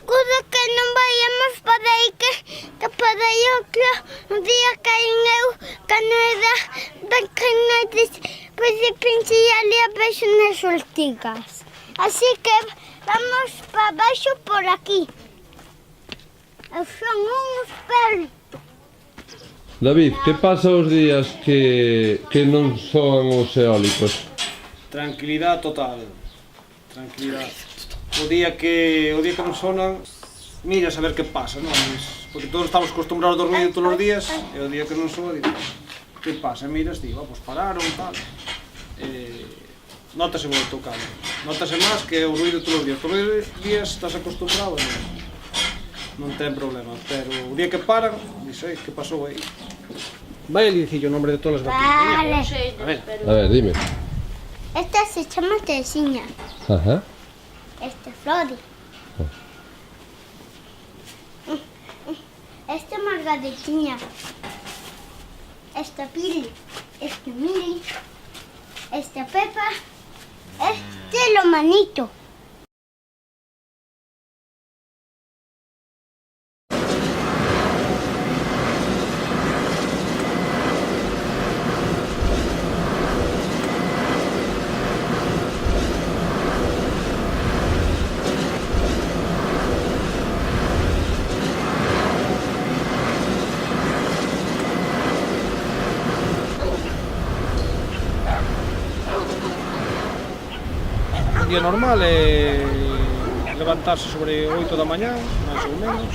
recuerdo que non vayamos para aí que para aí o día caen eu cando era da canaites pois de pinche ali a peixo nas ortigas. Así que vamos para baixo por aquí. Son uns perros. David, que pasa os días que non soan os eólicos? Tranquilidade total. Tranquilidade. O día que non sonan, mira a saber que pasa, non? Porque todos estamos acostumbrados a dormir todos os días, e o día que non soa, que pasa? Miras, ti, pois pararon, tal. Notase moito o cambio. Notase máis que o ruido todos os días. Todos os días estás acostumbrado, non ten problema. Pero o día que paran, dixe, que pasou aí? Vai ali dicir o nombre de todas as vaquitas. Vale. A ver, dime. Esta se chama Tesiña. Ajá. Este Flori. Este Margaritiña. Esta Pili. Este Mili. Esta Pepa. Este Lomanito. Un día normal é levantarse sobre 8 da mañá, máis ou menos,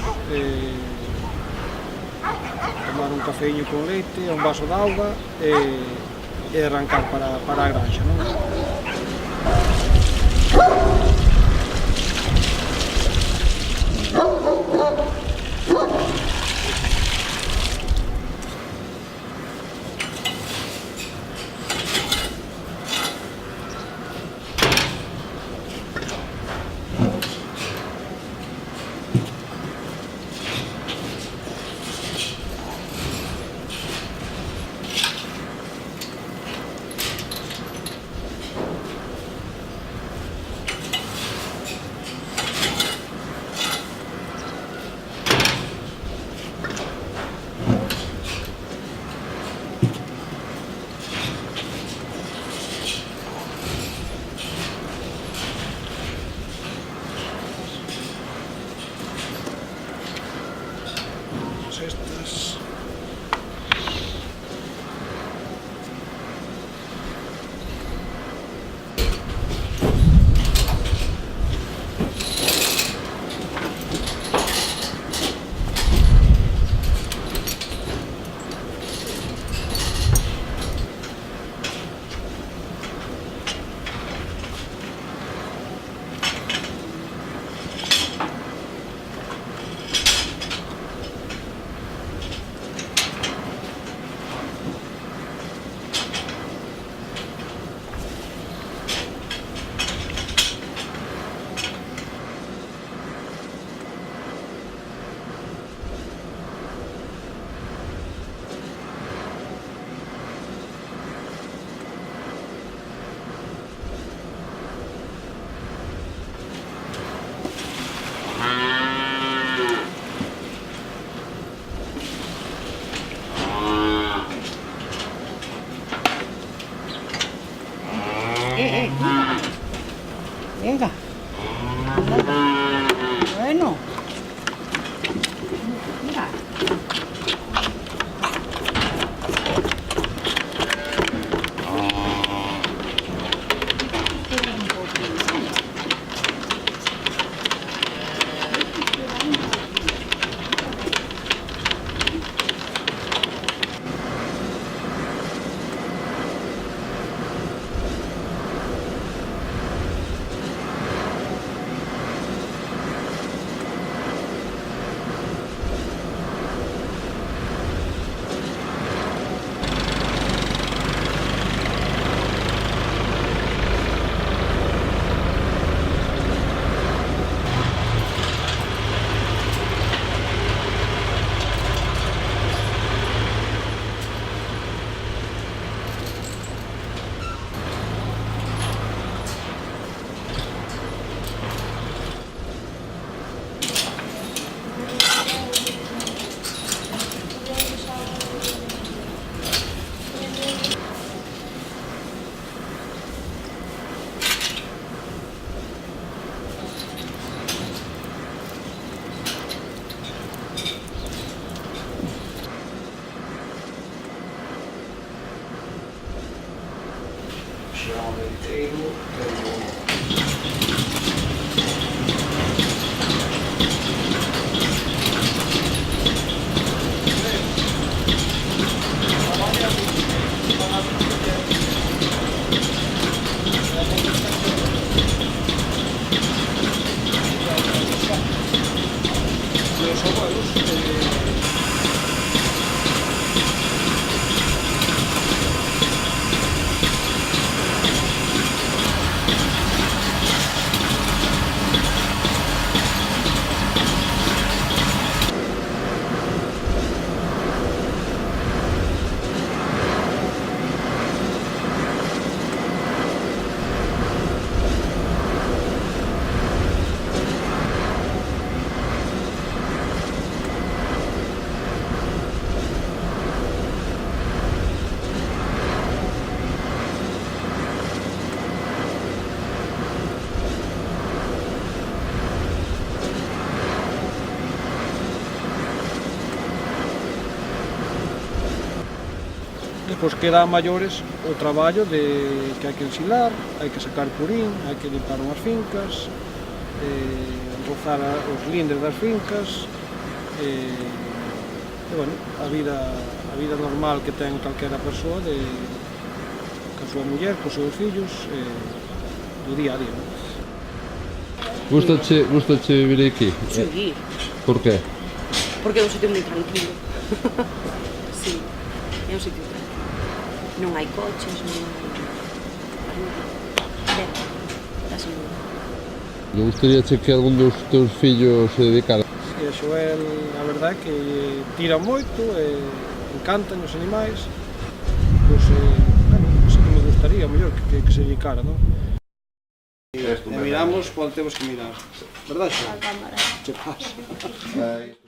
tomar un cafeíño con leite, un vaso de auga e arrancar para a granxa, non? Estas. Venga. Bueno. Mira. leiteiro, los abuelos, Despois queda a maiores o traballo de que hai que ensilar, hai que sacar purín, hai que limpar unhas fincas, rozar os lindes das fincas, e bueno, a vida normal que ten calquera persoa ca súa muller, cos seus fillos, do día a día. Gustache vivir aquí? Sí, Por qué? porque é un sitio moi tranquilo. Sí, é un sitio tranquilo. Non hai coches, non hai... Ben, dase moi ben. Non gustaría que algún dos teus fillos se dedicara? E a Xoel, a verdade, que tira moito, encantan os animais, pois, bueno, sí que me gustaría, mellor, que se dedicara, non? E miramos, pode temos que mirar, verdade, Xoel? A cámara. Che pasa.